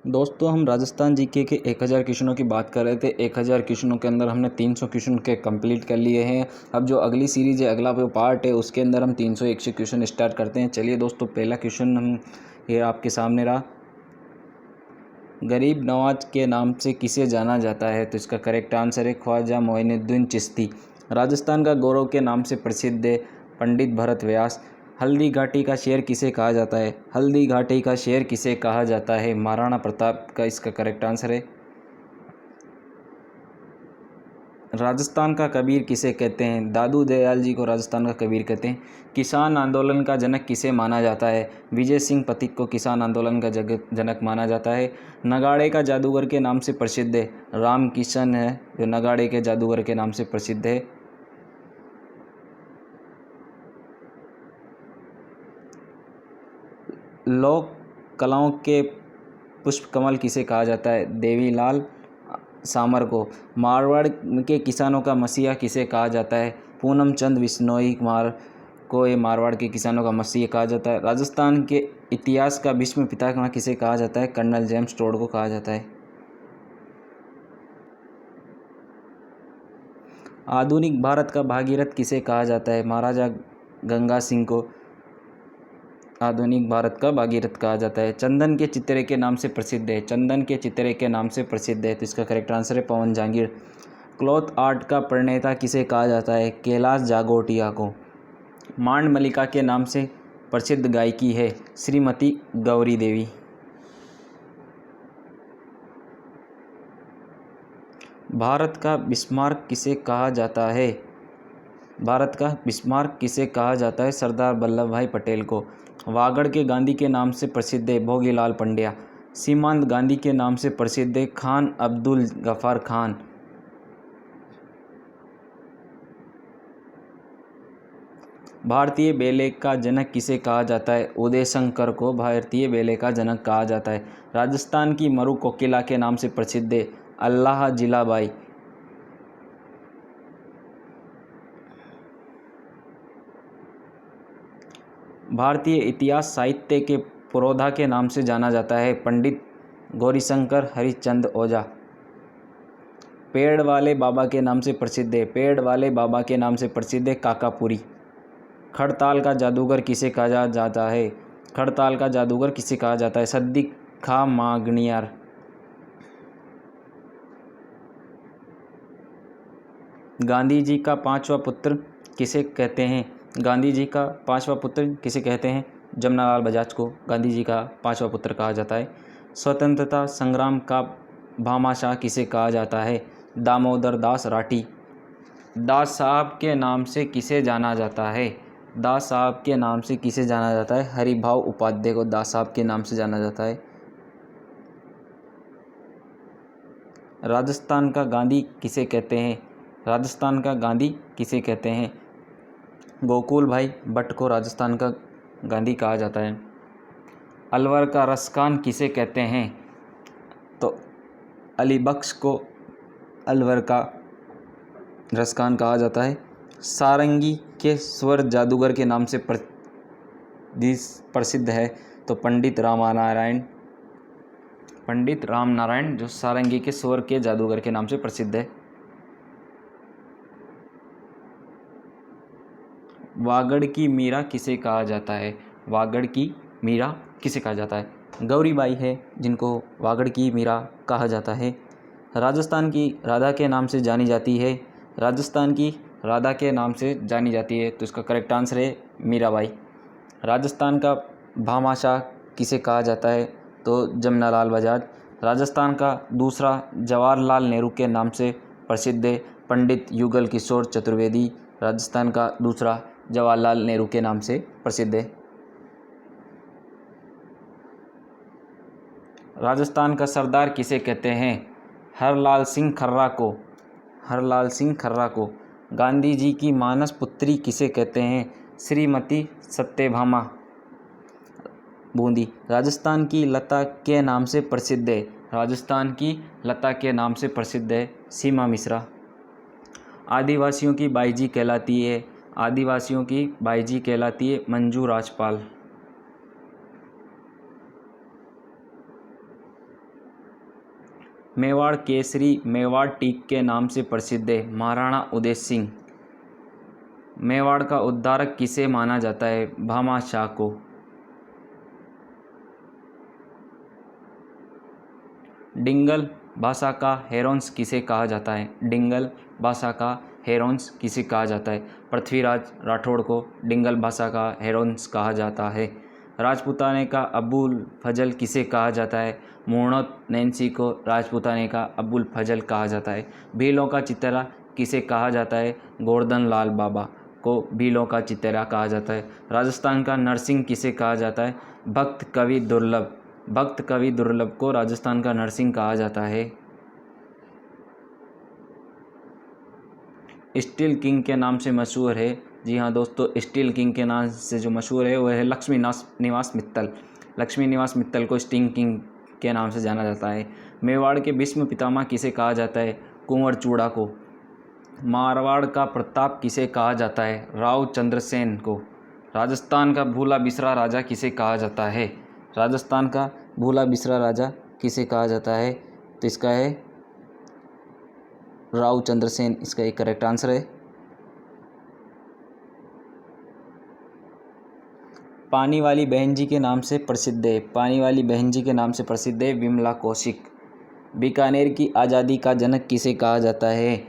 दोस्तों हम राजस्थान जीके के 1000 क्वेश्चनों की बात कर रहे थे। 1000 क्वेश्चनों के अंदर हमने 300 क्वेश्चन के कंप्लीट कर लिए हैं। अब जो अगली सीरीज़ है, अगला जो पार्ट है, उसके अंदर हम 301 से क्वेश्चन स्टार्ट करते हैं। चलिए दोस्तों, पहला क्वेश्चन हम ये आपके सामने रहा। गरीब नवाज के नाम से किसे जाना जाता है? तो इसका करेक्ट आंसर है ख्वाजा मोइनुद्दीन चिश्ती। राजस्थान का गौरव के नाम से प्रसिद्ध है पंडित भरत व्यास। हल्दी घाटी का शेर किसे कहा जाता है? हल्दी घाटी का शेर किसे कहा जाता है? महाराणा प्रताप का इसका करेक्ट आंसर है। राजस्थान का कबीर किसे कहते हैं? दादू दयाल जी को राजस्थान का कबीर कहते हैं। किसान आंदोलन का जनक किसे माना जाता है? विजय सिंह पथिक को किसान आंदोलन का जनक माना जाता है। नगाड़े का जादूगर के नाम से प्रसिद्ध है राम किशन है, जो नगाड़े के जादूगर के नाम से प्रसिद्ध है। लोक कलाओं के पुष्प कमल किसे कहा जाता है? देवीलाल सामर को। मारवाड़ के किसानों का मसीहा किसे कहा जाता है? पूनम चंद बिश्नोई कुमार को ये मारवाड़ के किसानों का मसीहा कहा जाता है। राजस्थान के इतिहास का भीष्म पितामह किसे कहा जाता है? कर्नल जेम्स टोड को कहा जाता है। आधुनिक भारत का भागीरथ किसे कहा जाता है? महाराजा गंगा सिंह को आधुनिक भारत का भागीरथ कहा जाता है। चंदन के चित्रे के नाम से प्रसिद्ध है। चंदन के चित्रे के नाम से प्रसिद्ध है, तो इसका करेक्ट आंसर है पवन जहांगीर। क्लॉथ आर्ट का प्रणेता किसे कहा जाता है? कैलाश जागोटिया को। मांड मल्लिका के नाम से प्रसिद्ध गायकी है श्रीमती गौरी देवी। भारत का बिस्मार्क किसे कहा जाता है? भारत का बिस्मार्क किसे कहा जाता है? सरदार वल्लभ भाई पटेल को। वागड़ के गांधी के नाम से प्रसिद्ध है भोगीलाल पंड्या। सीमांत गांधी के नाम से प्रसिद्ध है खान अब्दुल गफार खान। भारतीय बेले का जनक किसे कहा जाता है? उदय शंकर को भारतीय बेले का जनक कहा जाता है। राजस्थान की मरु कोकिला के नाम से प्रसिद्ध है अल्लाह जिलाबाई। भारतीय इतिहास साहित्य के पुरोधा के नाम से जाना जाता है पंडित गौरीशंकर हरिश्चंद ओझा। पेड़ वाले बाबा के नाम से प्रसिद्ध है पेड़ वाले बाबा के नाम से प्रसिद्ध है काकापुरी। खड़ताल का जादूगर किसे कहा जाता है? खड़ताल का जादूगर किसे कहा जाता है? सद्दिक खा मागनियार। गांधी जी का पांचवा पुत्र किसे कहते हैं? गांधी जी का पांचवा पुत्र किसे कहते हैं? जमनालाल बजाज को गांधी जी का पांचवा पुत्र कहा जाता है। स्वतंत्रता संग्राम का भामाशाह किसे कहा जाता है? दामोदर दास राठी। दास साहब के नाम से किसे जाना जाता है? दास साहब के नाम से किसे जाना जाता है? हरिभाव उपाध्याय को दास साहब के नाम से जाना जाता है। राजस्थान का गांधी किसे कहते हैं? राजस्थान का गांधी किसे कहते हैं? गोकुल भाई भट्ट को राजस्थान का गांधी कहा जाता है। अलवर का रसखान किसे कहते हैं? तो अली बख्श को अलवर का रसखान कहा जाता है। सारंगी के स्वर जादूगर के नाम से प्रसिद्ध है तो पंडित राम नारायण जो सारंगी के स्वर के जादूगर के नाम से प्रसिद्ध है। वागड़ की मीरा किसे कहा जाता है? वागड़ की मीरा किसे कहा जाता है? गौरीबाई है जिनको वागड़ की मीरा कहा जाता है। राजस्थान की राधा के नाम से जानी जाती है। राजस्थान की राधा के नाम से जानी जाती है, तो इसका करेक्ट आंसर है मीराबाई। राजस्थान का भामाशाह किसे कहा जाता है? तो जमनालाल बजाज। राजस्थान का दूसरा जवाहरलाल नेहरू के नाम से प्रसिद्ध है पंडित युगल किशोर चतुर्वेदी। राजस्थान का दूसरा जवाहरलाल नेहरू के नाम से प्रसिद्ध है। राजस्थान का सरदार किसे कहते हैं? हरलाल सिंह खर्रा को। हरलाल सिंह खर्रा को। गांधी जी की मानस पुत्री किसे कहते हैं? श्रीमती सत्यभामा बूंदी। राजस्थान की लता के नाम से प्रसिद्ध है राजस्थान की लता के नाम से प्रसिद्ध है सीमा मिश्रा। आदिवासियों की बाईजी कहलाती है आदिवासियों की बाईजी कहलाती है मंजू राजपाल। मेवाड़ केसरी मेवाड़ टीक के नाम से प्रसिद्ध है, महाराणा उदय सिंह। मेवाड़ का उद्धारक किसे माना जाता है, भामा शाह को। डिंगल भाषा का हेरोन्स किसे कहा जाता है, डिंगल भाषा का हेरोन्स किसे कहा जाता है। पृथ्वीराज राठौड़ को डिंगल भाषा का हेरोन्स कहा जाता है। राजपूताने का अबुल फजल किसे कहा जाता है, मुर्नोत नैन्सी को राजपूताने का अबुल फजल कहा जाता है। भीलों का चित्तरा किसे कहा जाता है, गोवर्धन लाल बाबा को भीलों का चित्तरा कहा जाता है। राजस्थान का नरसिंह किसे कहा जाता है, भक्त कवि दुर्लभ। भक्त कवि दुर्लभ को राजस्थान का नरसिंह कहा जाता है। स्टील किंग के नाम से मशहूर है, जी हाँ दोस्तों, स्टील किंग के नाम से जो मशहूर है वह है लक्ष्मी निवास मित्तल। लक्ष्मी निवास मित्तल को स्टील किंग के नाम से जाना जाता है। मेवाड़ के भीष्म पितामह किसे कहा जाता है, कुंवर चूड़ा को। मारवाड़ का प्रताप किसे कहा जाता है, राव चंद्रसेन को। राजस्थान का भूला बिसरा राजा किसे कहा जाता है, राजस्थान का भूला बिसरा राजा किसे कहा जाता है, तो इसका है राव चंद्रसेन, इसका एक करेक्ट आंसर है। पानी वाली बहन जी के नाम से प्रसिद्ध है, पानी वाली बहन जी के नाम से प्रसिद्ध है विमला कौशिक। बीकानेर की आज़ादी का जनक किसे कहा जाता है,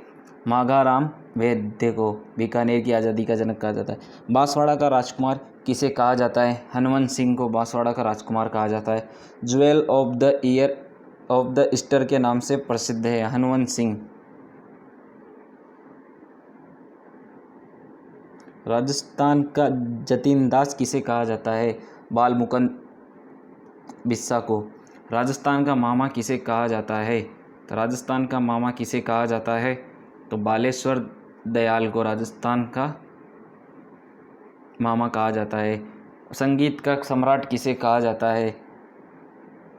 माघाराम वैद्य को बीकानेर की आज़ादी का जनक कहा जाता है। बांसवाड़ा का राजकुमार किसे कहा जाता है, हनुमंत सिंह को बांसवाड़ा का राजकुमार कहा जाता है। Jewel of the year of the Easter के नाम से प्रसिद्ध है हनुमंत सिंह। राजस्थान का जतीन दास किसे कहा जाता है, बालमुकुंद बिस्सा को। राजस्थान का मामा किसे कहा जाता है, तो राजस्थान का मामा किसे कहा जाता है, तो बालेश्वर दयाल को राजस्थान का मामा कहा जाता है। संगीत का सम्राट किसे कहा जाता है,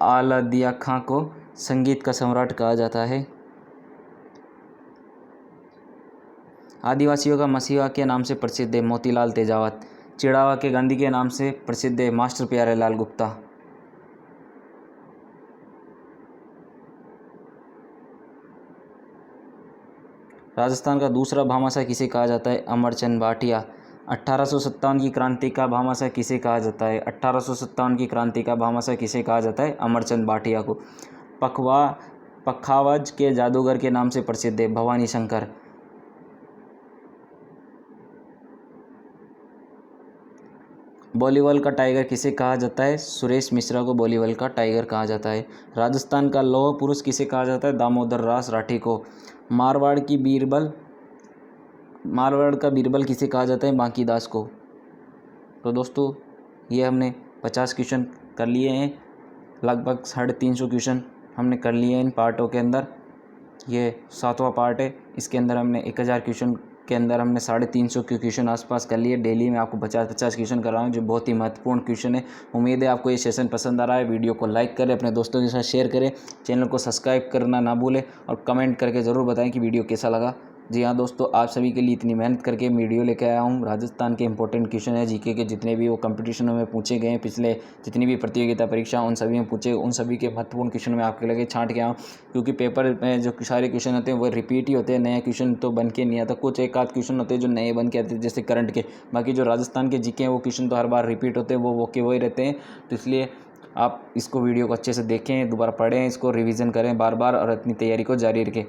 आलदिया खां को संगीत का सम्राट कहा जाता है। आदिवासियों का मसीहा के नाम से प्रसिद्ध है मोतीलाल तेजावत। चिड़ावा के गांधी के नाम से प्रसिद्ध है मास्टर प्यारेलाल गुप्ता। राजस्थान का दूसरा भामाशाह किसे कहा जाता है, अमरचंद भाटिया। 1857 की क्रांति का भामाशाह किसे कहा जाता है, 1857 की क्रांति का भामाशाह किसे कहा जाता है, अमरचंद भाटिया को। पखावज के जादूगर के नाम से प्रसिद्ध है भवानी शंकर। बॉलीवुड का टाइगर किसे कहा जाता है, सुरेश मिश्रा को बॉलीवुड का टाइगर कहा जाता है। राजस्थान का लौह पुरुष किसे कहा जाता है, दामोदर रास राठी को। मारवाड़ का बीरबल किसे कहा जाता है, बांकीदास को। तो दोस्तों ये हमने 50 क्वेश्चन कर लिए हैं, लगभग 350 क्वेश्चन हमने कर लिए हैं इन पार्टों के अंदर। ये 7वां पार्ट है, इसके अंदर हमने 1000 क्वेश्चन के अंदर हमने 350 के क्वेश्चन आसपास कर लिए। डेली मैं आपको 50-50 क्वेश्चन कर रहा हूँ जो बहुत ही महत्वपूर्ण क्वेश्चन है। उम्मीद है आपको ये सेशन पसंद आ रहा है। वीडियो को लाइक करें, अपने दोस्तों के साथ शेयर करें, चैनल को सब्सक्राइब करना ना भूलें और कमेंट करके ज़रूर बताएं कि वीडियो कैसा लगा। जी हाँ दोस्तों, आप सभी के लिए इतनी मेहनत करके वीडियो लेकर आया हूँ। राजस्थान के इंपॉर्टेंट क्वेश्चन है जीके के, जितने भी वो कंपटीशनों में पूछे गए हैं, पिछले जितनी भी प्रतियोगिता परीक्षा उन सभी में पूछे, उन सभी के महत्वपूर्ण क्वेश्चन में आपके लगे छांट के आऊँ, क्योंकि पेपर में जो सारे क्वेश्चन होते हैं वो रिपीट ही होते हैं, नए क्वेश्चन तो बन के नहीं आता। कुछ एक आध क्वेश्चन होते हैं जो नए बन के आते हैं जैसे करंट के, बाकी जो राजस्थान के जीके हैं वो क्वेश्चन तो हर बार रिपीट होते हैं, वो के वही रहते हैं। तो इसलिए आप इसको वीडियो को अच्छे से देखें, दोबारा पढ़ें, इसको रिवीजन करें बार बार और अपनी तैयारी को जारी रखें।